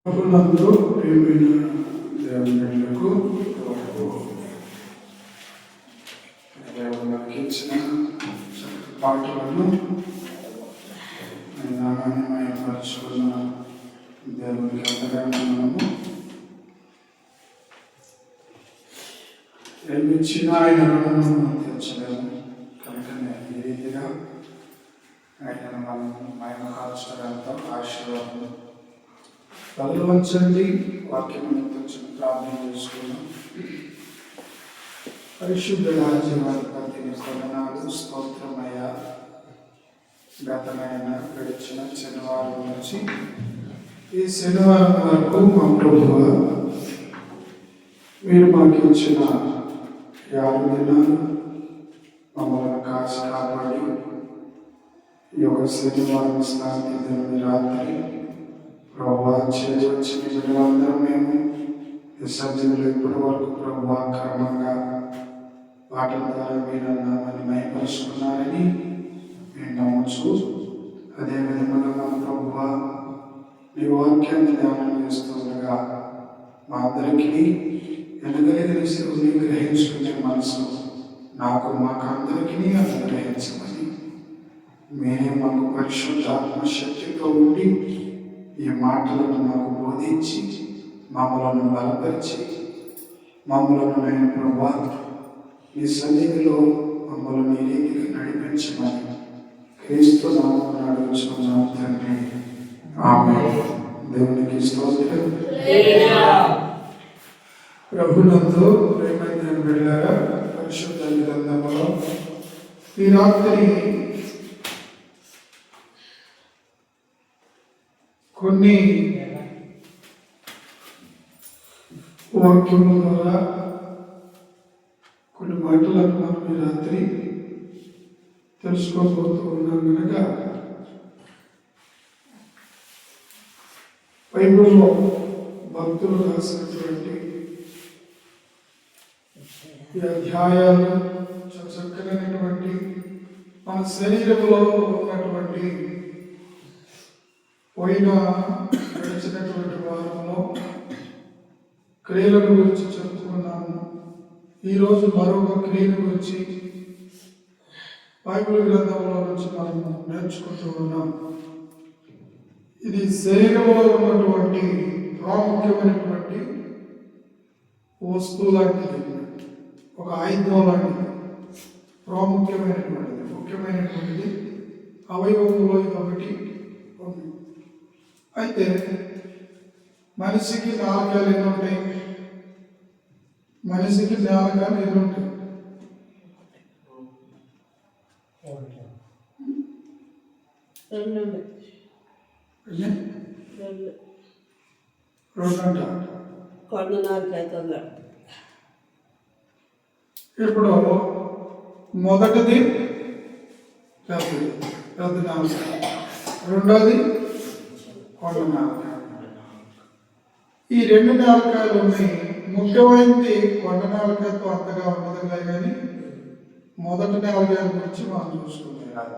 ప్రభునందు ప్రియమైన దేవునికి దేవునికి ఇచ్చిన పాటలను నామాన్ని మయపరుచుకున్న దేవునికి అంతగా మనము ఏమిచ్చినా ఆయన రుణము తీర్చలేము. కనుకనే ఈ రీతిగా ఆయనను మనము మయమపరచడంతో ఆశీర్వాదం తలలు వంచండి. వాక్యం గురించి ప్రార్థన చేసుకున్నాం. పరిశుద్ధ రాజ్యవాధిపతి వందనాలు, స్తోత్రమయ. గతమైన గడిచిన శనివారం నుంచి ఈ శనివారం వరకు మా ప్రభువా మీరు మాకు ఇచ్చిన 5 దినాలు మమ్మల్ని కాచి కాపాడి ఈ యొక్క శనివారం స్నాతి రాత్రి ప్రభావ చేయవచ్చిన బిడ్డలందరూ మేము విసర్జనలు ఇప్పటి వరకు ప్రభావ క్రమంగా పాటల ద్వారా మీరు నామని మయపరుచుకున్నారని మేము నమ్మచ్చు. అదేవిధంగా మా ప్రభువ మీ వాక్యాన్ని ధ్యానం చేస్తుండగా మా అందరికీ ఎనగలిగిన శివుని గ్రహించుకునే మనసు మాకందరికీ అనుగ్రహించమని మీరే మాకు పరిశుద్ధ ఆత్మశక్తితో ఉండి ఈ మాటలను మాకు బోధించి మమ్మలను బలపరిచి మమ్మలను నేను ప్రభా ఈ సన్నిధిలో మమ్మల్ని ఈ రీతిగా నడిపించమని క్రీస్తు నామమున అడుగుచున్నాము తండ్రి. ఆమేన్. దేవునికి స్తోత్రం. ప్రభునందు ప్రేమైన బిడ్డలారా, పరిశుద్ధ గ్రంథములో ఈ రాత్రి కొన్ని వాక్యముల ద్వారా కొన్ని మాటలను మనం ఈ రాత్రి తెలుసుకోబోతూ ఉన్నాం. కనుక బైబిల్లో భక్తులు రాసినటువంటి ఈ అధ్యాయాలు చక్కనైనటువంటి మన శరీరంలో ఉన్నటువంటి పోయిన గడిచినటువంటి వారంలో క్రియల గురించి చెప్పుకున్నాము. ఈరోజు మరొక క్రియల గురించి బైబిల్ గ్రంథంలో నుంచి మనము నేర్చుకుంటూ ఉన్నాం. ఇది శరీరంలో ఉన్నటువంటి ప్రాముఖ్యమైనటువంటి వస్తువు లాంటిది, ఒక ఆయుధం లాంటిది, ప్రాముఖ్యమైనటువంటిది, ముఖ్యమైనటువంటిది. అవయవంలో ఇది ఒకటి. అయితే మనిషికి 4 ఎన్ని ఉంటాయి? మనిషికి 4 ఎన్ని ఉంటాయి? 2 ఇప్పుడు మొదటిది పెద్ద నాలుక, రెండోది కొండ నాలుక. ఈ 2 నాలుకలు ఉన్నాయి. ముఖ్యమైనది కొండ నాలుకతో అంతగా ఉండదు కానీ మొదటి నాలుక గురించి మనం చూసుకుంటాం.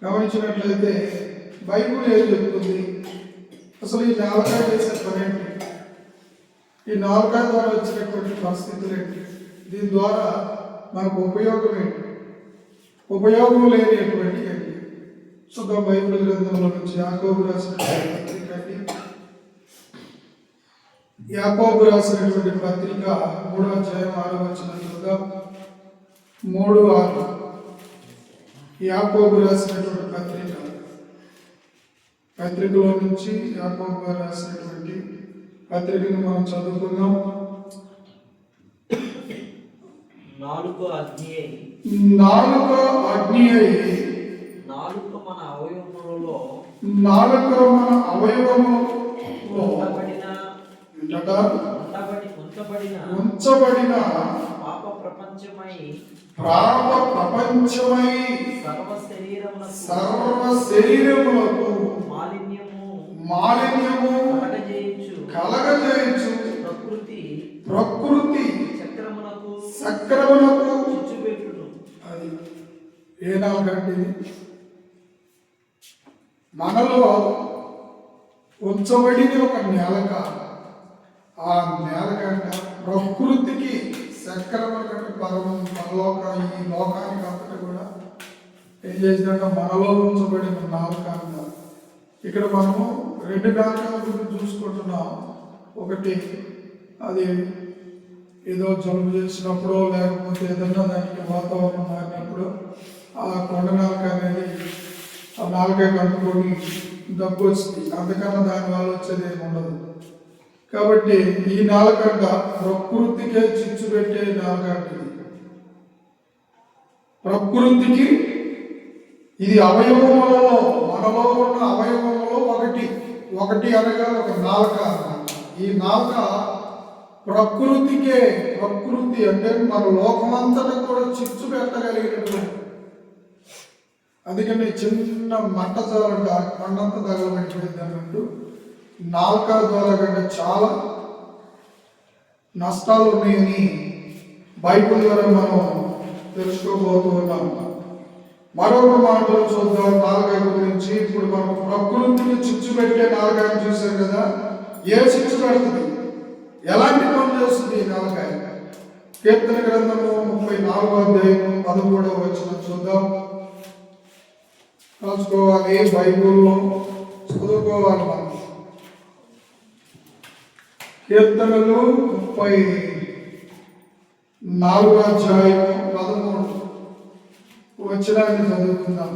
గమనించినట్లయితే బైబిల్ ఏం చెప్తుంది? అసలు ఈ నాలుక చేసే పని ఏంటి? ఈ నాలుక ద్వారా వచ్చినటువంటి పరిస్థితులు ఏంటి? దీని ద్వారా మనకు ఉపయోగం ఏంటి? ఉపయోగం లేనిటువంటి ఏంటి? శుద్ధ బైబిల్ గ్రంథంలో నుంచి యాకోబు రాసినటువంటి పత్రిక 3వ అధ్యాయం 6వ వచనం చూద్దాం. 3:6 యాకోబు రాసినటువంటి పత్రికలో నుంచి యాకోబు గారు రాసినటువంటి పత్రికను మనం చదువుకుందాం. 4 అగ్ని అయి నాలుక మన అవయవములలో ఉంచబడిన పాప ప్రపంచమై సర్వ శరీరములకు మాలిన్యము కలగజేయచ్చు ప్రకృతి సక్రమునకు చిచ్చుపెట్టును. అది ఏ నాలుగంటే మనలో ఉంచబడిన ఒక నేలక, ఆ నేలకంట ప్రకృతికి సక్రమైన పరలోక ఈ లోకానికి అంతటా కూడా ఏం చేసినట్ట మనలో ఉంచబడిన నాలుక అంట. ఇక్కడ మనము రెండు నాలుకల గురించి చూసుకుంటున్నాం. ఒకటి అది ఏదో జలుబు చేసినప్పుడు లేకపోతే ఏదన్నా దానికి వాతావరణం మారినప్పుడు ఆ కొండ నాలుక అనేది ఆ నాలుక కట్టుకొని దగ్గు వస్తుంది, అందుకన్నా దానివల్ల వచ్చేది ఏమి ఉండదు. కాబట్టి ఈ నాలుకంట ప్రకృతికే చిచ్చు పెట్టే నాలుకంట. ప్రకృతికి ఇది అవయవములలో, మనలో ఉన్న అవయవములో ఒకటి అనగా ఒక నాలుక అన్నమాట. ఈ నాలుక ప్రకృతి అంటే మన లోకమంతటా కూడా చిచ్చు పెట్టగలిగినటువంటి, అందుకని చిన్న మంట చాలంటే ఆ కొండంతా తగలబెట్టిపోయింది అన్నట్టు నాలుక ద్వారా కంటే చాలా నష్టాలు ఉన్నాయని బైబిల్ ద్వారా మనం తెలుసుకోబోతూ ఉన్నాం. మరొక మాటలు చూద్దాం నాలుక గురించి. ఇప్పుడు మనం ప్రకృతిని చిచ్చు పెట్టే నాలుకని చూసాం కదా. ఏ చిచ్చు పెడుతుంది, ఎలాంటి పనులు చేస్తుంది ఈ నాలుక? కీర్తన గ్రంథము 34వ అధ్యాయం 13వ వచనం చూద్దాం. రాసుకోవాలి, బైబిల్లో చదువుకోవాలి మనం. కీర్తనలు 34వ అధ్యాయం 13వ వచనాన్ని చదువుకుందాం.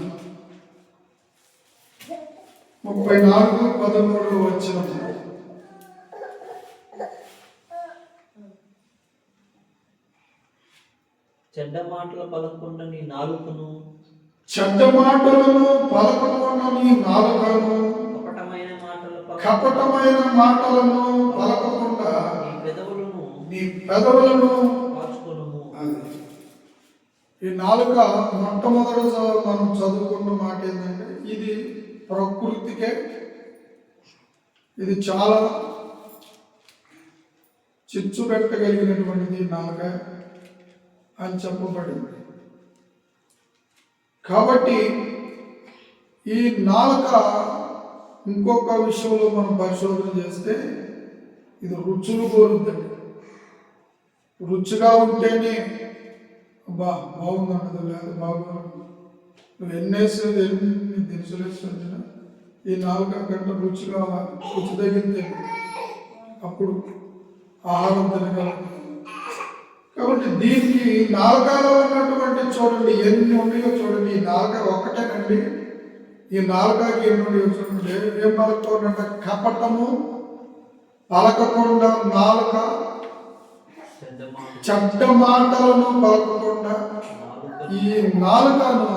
34:13 వచనం. చెడ్డ మాటలు పలకకుండా నీ నాలుకను, చెడ్డ మాటలను పలకకుండా నీ నాలుకను, కపటమైన మాటలను పలకకుండా నీ పెదవులను కాచుకొనుము. ఈ నాలుక మొట్టమొదటి మనం చదువుకున్న మాట ఏంటంటే ఇది ప్రకృతికే, ఇది చాలా చిచ్చు పెట్టగలిగినటువంటిది నాలుక అని చెప్పబడింది. కాబట్టి ఈ నాలుక ఇంకొక విషయంలో మనం పరిశోధన చేస్తే ఇది రుచులు కోరుద్దండి. రుచిగా ఉంటేనే బాగుందంటది, లేదా బాగుంది. నువ్వు ఎన్ని దినుసులు వేసుకొచ్చినా ఈ నాలుక గంట రుచిగా రుచి తగిలితే అప్పుడు ఆహారం తినగలదు. కాబట్టి దీనికి నాలుకలో ఉన్నటువంటి చూడండి ఎన్ని ఉన్నాయో చూడండి. ఈ నాలుక ఒక్కటేనండి. ఈ నాలుకకి ఎన్ని ఉన్నాయో చూడండి. ఏం పలకకుండా కపటము పలకకుండా నాలుక, చెడ్డ మాటలను పలకకుండా ఈ నాలుకను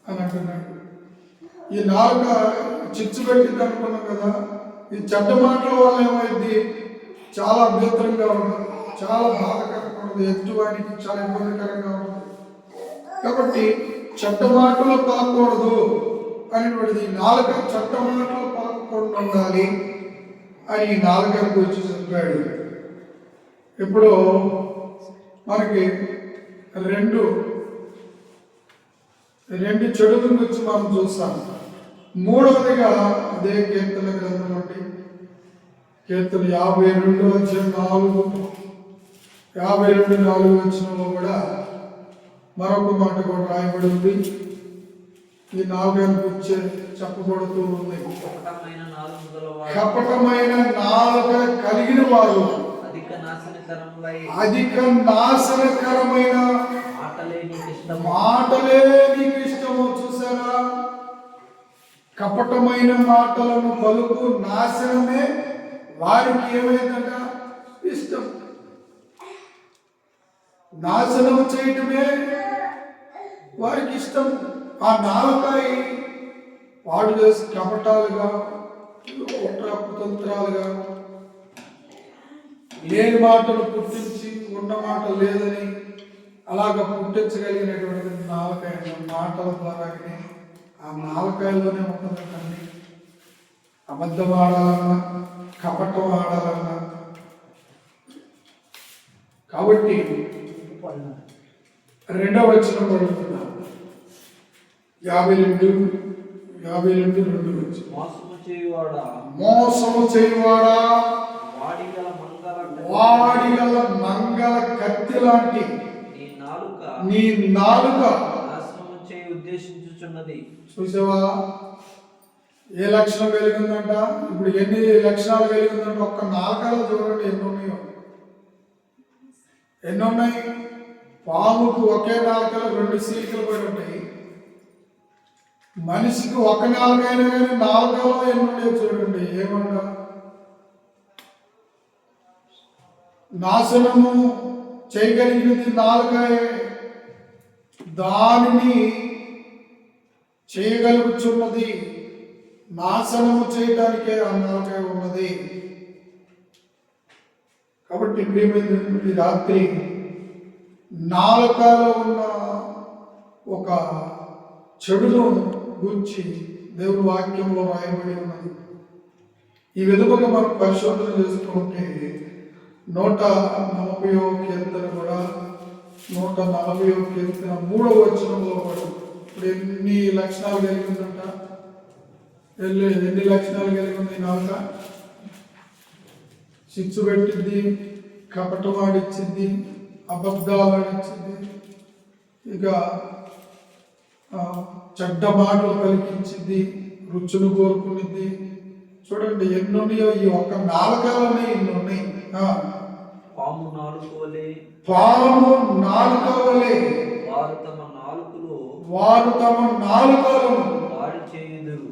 అని అంటున్నాడు. ఈ నాలుక చిచ్చు పెట్టింది అనుకున్నాం కదా. ఈ చెడ్డ మాటల వల్ల ఏమైంది, చాలా అభ్యంతరంగా ఉంటుంది, చాలా బాధకరంగా ఉంటుంది, ఎదుటివాడికి చాలా ఇబ్బందికరంగా ఉంటుంది. కాబట్టి చెడ్డ మాటలు పలకూడదు అనేటువంటిది నాలుక చెడ్డ మాటలు పలకకుండా ఉండాలి అని ఈ నాలుక గురించి చెప్పాడు. ఇప్పుడు మనకి రెండు చెడుల గురించి మనం చూస్తాం. మూడవదిగా అదే కీర్తన గ్రంథం అంటే కీర్తన 52:4 వచ్చినలో కూడా మరొక మాట కూడా రాయబడి ఉంది. ఈ నాలుగని గురించి చెప్పబడుతూ ఉంది. కపటమైన నాలుక కలిగిన వారు అధిక నాశనకరమైన మాటలే నీకు ఇష్టము. చూసారా, కపటమైన మాటలను పలుకు నాశనమే వారికి ఏమైందట ఇష్టం. నాశనం చేయటమే వారికి ఇష్టం. ఆ నాలుకై వాడు చేసి కపటాలుగా కుతంత్రాలుగా లేని మాటలు పుట్టించి ఉన్న మాట లేదని అలాగ పుట్టించగలిగినటువంటి నాలుకాయ మాటల ద్వారానే ఆ నాలుకాయలోనే ఉంటుందండి. అబద్ధం ఆడాలన్నా, కపటం ఆడాలన్నా. కాబట్టి 2వ వచనం పడుతున్నా 52:2 మోసము చేయువాడా, మోసము చేయువాడా, వాడిగల వాడిగల మంగళ కత్తి లాంటి నీ నాలుక నాశనము చేయి ఉద్దేశించుచున్నది. చూసావా ఏ లక్షణం కలిగిందంట? ఇప్పుడు ఎన్ని లక్షణాలు కలిగిందంట? ఒక్క నాలుకలో చూడండి ఎన్ని ఉన్నాయో. ఎన్ని ఉన్నాయి? పాముకు ఒకే నాలుకలో 2 సీలికలు పడి ఉంటాయి. మనిషికి ఒక నాలుగైనా కానీ నాలుకలో ఎన్ని ఉన్నాయో చూడండి. ఏమంట? నాశనము చేయగలిగినది నాలుకాయే, దానిని చేయగలుగుచున్నది నాశనము చేయడానికే ఆ నాలుకాయ ఉన్నది. కాబట్టి ప్రియమైనటువంటి రాత్రి నాలుకలో ఉన్న ఒక చెడును గురించి దేవుని వాక్యంలో రాయబడి ఉన్నది. ఈ విధముగా మనం పరిశోధన చేసుకుంటే 140వ కీర్తన కూడా 140వ కీర్తన 3వ వచనంలో కూడా ఇప్పుడు ఎన్ని లక్షణాలు కలిగిందంట? ఎన్ని లక్షణాలు కలిగి ఉంది నాలుక? చిచ్చు పెట్టింది, కపటం ఆడిచ్చింది, అబద్ధాలు ఆడిచ్చింది, ఇక చెడ్డ మాటలు పలికించింది, రుచులు కోరుకునింది. చూడండి ఎన్ని ఉన్నాయో. ఈ ఒక్క నాలుకలోనే ఎన్ని ఉన్నాయి. పాము నాలుక వలె, పాము నాలుక వలె వారు తమ నాలుకలను వాడి చేయుదురు.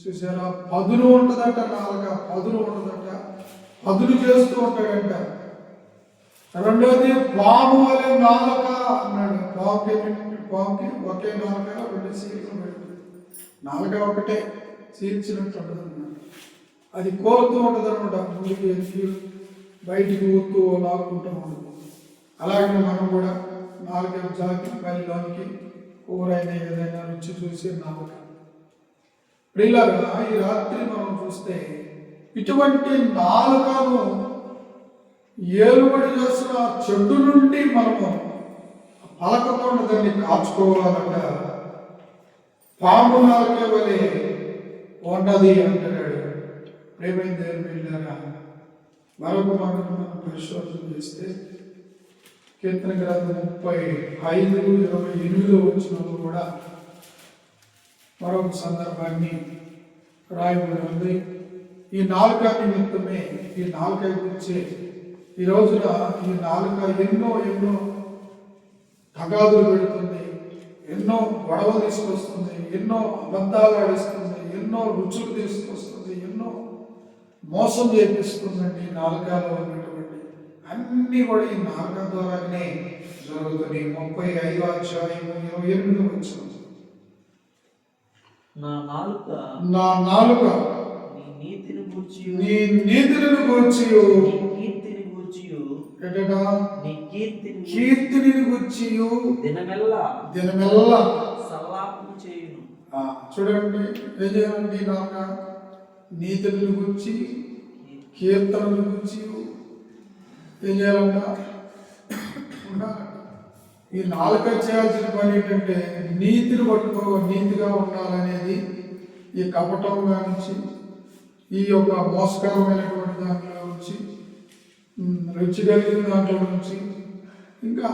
చూసారా? పదును ఉంటదట నాలుక, పదును ఉంటదట, పదును చేస్తూ ఉంటాడంట. రెండోది పాము వలె నాలుక అన్నాడు. పాముకి ఒకే నాలుక 2 సీల్లు పెడుతుంది. నాలుక ఒకటే సీల్చినట్టు ఉంటుంది అన్నమాట. అది కోరుతూ ఉంటుంది అనమాట. ముందుకు ఎక్కి బయటికి ఊరుతూ లాక్కుంటూ ఉంటుంది. అలాగే మనం కూడా నాలుక జాకి బయలులోనికి కూరైనా ఏదైనా రుచి చూసి నాలుక. ప్రియులారా, ఈ రాత్రి మనం చూస్తే ఇటువంటి నాలుకను ఏలుబడి చేస్తున్న చెడు నుండి మనము పలకకుండా దాన్ని కాచుకోవాలంట. పాము నాలుకే వలె ఉన్నది అంటున్నాడు. ప్రేమైన దేవుని బిడ్డలారా, మరొక మాటను మనం పరిశోధన చేస్తే కీర్తన గ్రంథం 35:28 వచనంలో కూడా మరొక సందర్భాన్ని రాయబడి ఉంది. ఈ నాలుక నిమిత్తమే, ఈ నాలుక గురించి ఈ రోజున ఈ నాలుక ఎన్నో తగాదులు పెడుతుంది, ఎన్నో గొడవలు తీసుకొస్తుంది, ఎన్నో అబద్ధాలు ఆడిస్తుంది, ఎన్నో రుచులు తీసుకొస్తుంది, ఎన్నో మోసం చేపిస్తుందండి. ఈ నాలుకలో ఉన్నటువంటి అన్నీ కూడా ఈ నాలుక ద్వారానే జరుగుతుంది. 35వ అధ్యాయము 28వ వచనం. నా నాలుక నీ నీతిని గూర్చి కీర్తిని గూర్చి దినమెల్లా సల్లాపము చేయును. చూడండి ఏం చేయాలండి? నాలుక నీతిని గూర్చి, కీర్తనను గూర్చి ఏం చేయాలంట? ఈ నాలుక చేయాల్సిన పని ఏంటంటే నీతిని నీతిగా ఉండాలనేది. ఈ కపటం నుంచి, ఈ యొక్క మోసకరమైనటువంటి దాంట్లో నుంచి, రుచి కలిగిన దాంట్లో నుంచి, ఇంకా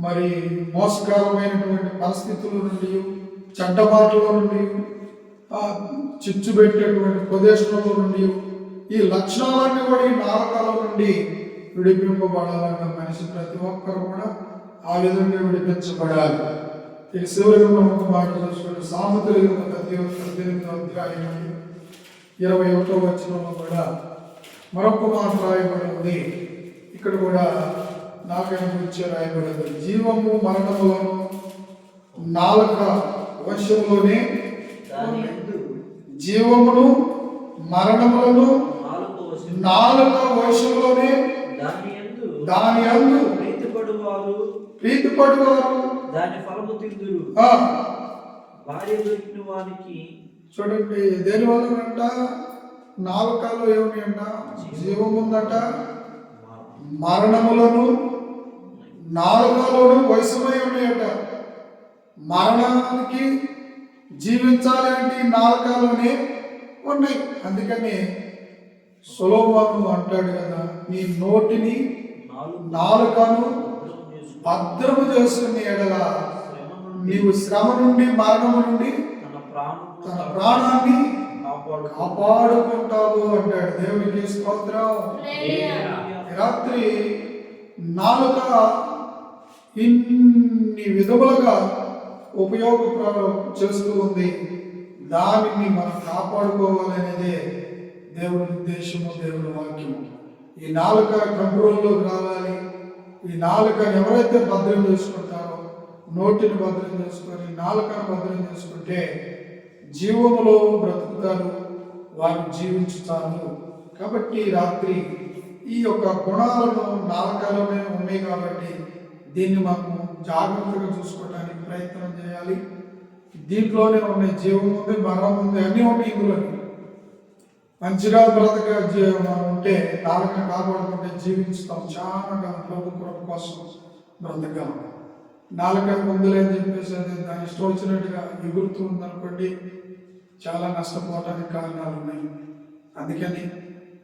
మరి మోసకరమైనటువంటి పరిస్థితుల నుండి, చెడ్డ మాటల నుండి, చిచ్చు పెట్టేటువంటి ప్రదేశంలో నుండి, ఈ లక్షణాలన్నీ కూడా ఈ నాలుకలో నుండి విడిపింపబడాలన్న మనిషి ప్రతి ఒక్కరు కూడా ఆ విధంగా విడిపించబడాలి. ఈ శివుడికి మనం ఒక మాట చూసుకుంటే సామెతల గ్రంథం 18వ అధ్యాయం 21వ వచనంలో కూడా మరొక మాట రాయబడి ఉంది. ఇక్కడ కూడా నాలుకను గురించి రాయబడింది. జీవము మరణములను నాలుక వశములోనే, జీవమును మరణములను నాలుక వశములోనే, దాని యందు ప్రీతిపడువారు దాని ఫలము తిందురు. భార్య దొరికిన వానికి. చూడండి దేని వల్ల అంట? నాలుకలో ఏమి అంట? జీవం ఉందట, మరణములను నాలుకలోను వయసుమై ఉన్నాయట. మరణానికి జీవించాలి అంటే నాలుకలోనే, ఉన్నాయి. అందుకని సొలొమోను అంటాడు కదా, నీ నోటిని నాలుకను భద్రము చేసుకుని ఎడల నీవు శ్రమ నుండి మరణము నుండి తన ప్రాణాన్ని కాపాడుకుంటావు అంటాడు. దేవునికి స్తోత్రం. రాత్రి నాలుక ఇన్ని విధములుగా చేస్తూ ఉంది. దానిని మనం కాపాడుకోవాలనేదే దేవుడి ఉద్దేశము, దేవుడి వాక్యము. ఈ నాలుక కంట్రోల్లోకి రావాలి. ఈ నాలుకను ఎవరైతే భద్రం చేసుకుంటారో, నోటిని భద్రం చేసుకొని నాలుకను భద్రం చేసుకుంటే జీవములో బ్రతుకుతారు, వారు జీవించుతారు. కాబట్టి రాత్రి ఈ యొక్క గుణాలను నాలుకలోనే ఉన్నాయి కాబట్టి దీన్ని మనము జాగ్రత్తగా చూసుకోవడానికి ప్రయత్నం చేయాలి. దీంట్లోనే ఉన్నాయి, జీవం ఉంది, మరణం ఉంది, అన్నీ ఉన్నాయి. ఇందులోనే మంచిగా మనం ఉంటే నాలుకను కాపాడుకుంటే జీవించుతాం. చాలా ప్రభు కృప కోసం బ్రతకగలం. నాలుక ముందులేని చెప్పేసి అది దాని ఇష్టం వచ్చినట్టుగా ఎగురుతూ ఉందనుకోండి, చాలా నష్టపోవడానికి కారణాలు ఉన్నాయి. అందుకని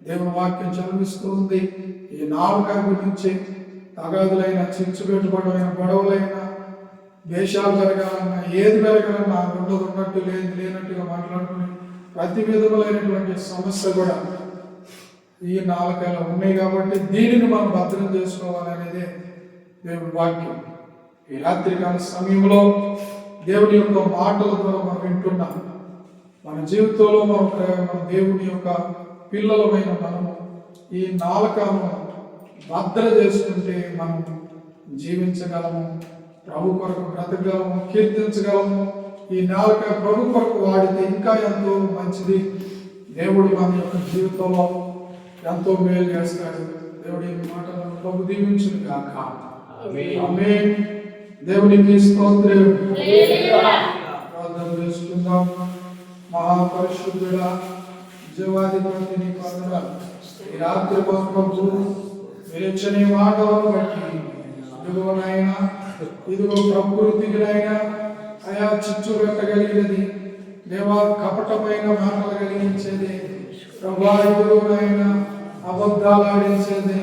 దేవుని వాక్యం చదివిస్తూ ఉంది, ఈ నాలుక గురించి తగాదులైన, చిచ్చుపెట్టుబడమైన, గొడవలైన, దేశాలు జరగాలన్నా, ఏది జరగాలన్నా ఉన్నట్టు లేనట్టుగా మాట్లాడుకుని ప్రతి విధములైనటువంటి సమస్య కూడా ఈ నాలుకలో ఉన్నాయి. కాబట్టి దీనిని మనం భద్రం చేసుకోవాలనేదే దేవుని వాక్యం. ఈ రాత్రికాల సమయంలో దేవుని యొక్క మాటల ద్వారా మనం వింటున్నాం. మన జీవితంలో మన దేవుని యొక్క పిల్లలమైన మనము ఈ నాలుకను భద్ర చేసుకుంటే మనం జీవించగలము, ప్రభు కొరకు బ్రతకగలము, కీర్తించగలము. ఈ నాలుక ప్రభు కొరకు వాడితే ఇంకా ఎంతో మంచిది. దేవుడు మన యొక్క జీవితంలో ఎంతో మేలు చేస్తాడు. దేవుడి మాటలను ప్రభు దీవించును గాక. ఆమేన్. దేవునికి స్తోత్రం. ప్రార్థన చేసుకుందాం. మహాపరిశుద్ధుడా, జీవాధిపతి నీకు వందనాలు. ఈ రాత్రి ప్రభు విరచని మాటలను బట్టి ఇదిగో నాయన, ఇదిగో ప్రకృతికి నాయన అయా చిచ్చు పెట్టగలిగినది, దేవా కపటమైన మాటలు కలిగించేది, ప్రభా ఇదిగో నాయన అబద్ధాలు ఆడించేది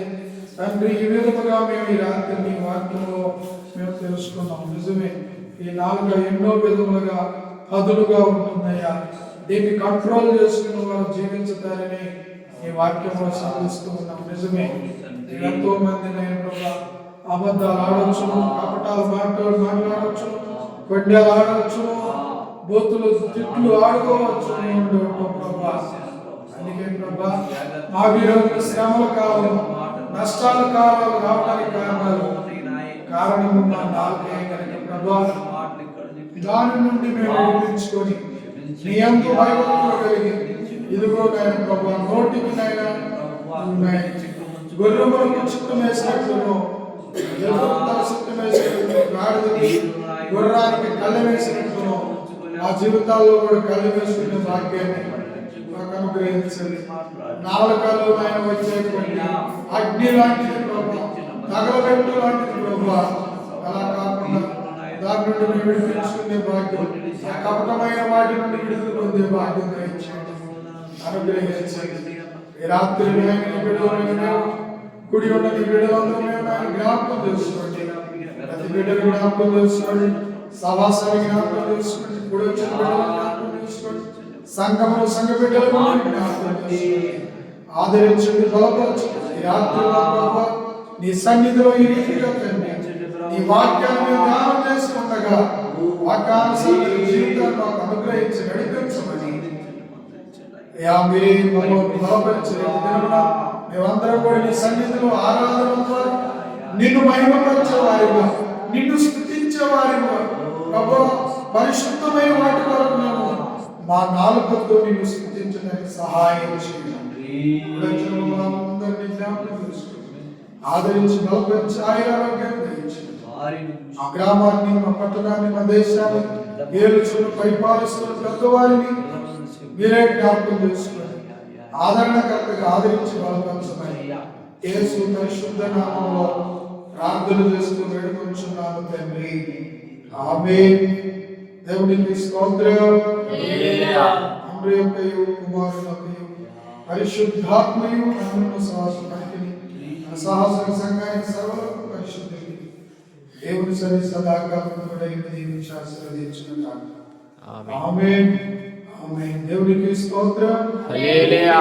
తండ్రి. ఈ విధముగా మేము ఈ రాత్రి నీ వాక్యంలో మేము తెలుసుకున్నాం. నిజమే, ఈ నాలుక ఎన్నో విధములుగా హదులుగా ఉంటుందయ్యా. దీన్ని కంట్రోల్ చేసుకుని వారు జీవించుతారని ఈ వాక్యంలో సాధిస్తూ ఉన్నాం. నిజమే, ఎంతో మంది నేను ప్రభా అబద్ధాలు ఆడవచ్చును, కపటాలు మాట్లాడవచ్చు, గొడ్డలు ఆడవచ్చు, బోతులు తిట్లు ఆడుకోవచ్చు ప్రభా. అందుకే ప్రభా మా విరోధులు శ్రమల కాలం, నష్టాల కాలాలు రావడానికి కారణము మా నాలుకే కనుక ప్రభా, దాని నుండి మేము విడిపించుకొని నీ అందు భయభక్తులు కలిగి ఇదిగో నాయన ప్రభా, నోటికి నాయన గొర్రెములకు చిత్తం వేసినట్లును, చిత్తం వేసినట్లును, గాడిదకి గుర్రానికి కళ్ళ వేసినట్లును మా జీవితాల్లో కూడా కళ్ళు వేసుకునే భాగ్యాన్ని మాకు అనుగ్రహించండి. నాలుకలో ఆయన వచ్చేటువంటి అగ్ని లాంటిది ప్రభా, తగలబెట్టు లాంటిది ప్రభా, అలా కాకుండా దాని నుండి మేము విడిపించుకునే భాగ్యం, కపటమైన వాటి నుండి విడుదల పొందే భాగ్యం అనుగ్రహించండి. ఈ రాత్రి కుడి ఉన్న నీ బిడ్డలందరూ మేము జ్ఞాపకం చేసుకోండి. ప్రతి బిడ్డను జ్ఞాపకం చేసుకోండి, సవాసాన్ని జ్ఞాపకం చేసుకోండి, కుడి వచ్చిన బిడ్డలను జ్ఞాపకం చేసుకోండి, సంఘములు సంఘ బిడ్డలను జ్ఞాపకం చేసుకోండి, ఆదరించండి, బలపరచండి. ఈ రాత్రి నీ సన్నిధిలో ఈ రీతిగా తండ్రి నీ వాక్యాన్ని మేము ధ్యానం చేసుకుండగా వాక్యానుసార జీవితాన్ని మాకు అనుగ్రహించి నడిపించమని మీరే మమ్మల్ని బలపరిచే దినమున మేమందరం కూడా నీ సన్నిధిలో ఆరాధన ద్వారా నిన్ను మహిమపరిచే వారిగా, నిన్ను స్తుతించే వారిగా ప్రభు పరిశుద్ధమైన వాటి వరకు మేము మా నాలుకతో నిన్ను స్తుతించడానికి సహాయం చేయండి. అందరినీ జ్ఞాపకం చేసుకుంటుంది, ఆదరించి బలపరిచి ఆయురారోగ్యాన్ని దయచేయండి. మా గ్రామాన్ని, మా పట్టణాన్ని, మా దేశాన్ని ఏలుచున్న పరిపాలిస్తున్న పెద్దవారిని మీరే జ్ఞాపకం చేసుకోండి. ఆదరణకర్తగా ఆదరించి బలపరచమని యేసు పరిశుద్ధ నామములో ప్రార్థన చేస్తూ వేడుకొంచున్నాను తండ్రి. ఆమేన్. దేవునికి స్తోత్రం. తండ్రి యొక్కయు కుమారునొక్కయు పరిశుద్ధాత్మయు అన్యున్న సహవాస పనికిని సహవాస సంఘానికి సర్వలకు పరిశుద్ధి దేవుని సరి సదాకాలం కూడా దీవించి ఆశీర్వదించును. ఆమేన్ ఆమేన్. దేవునికి స్తోత్రం. హల్లెలూయా.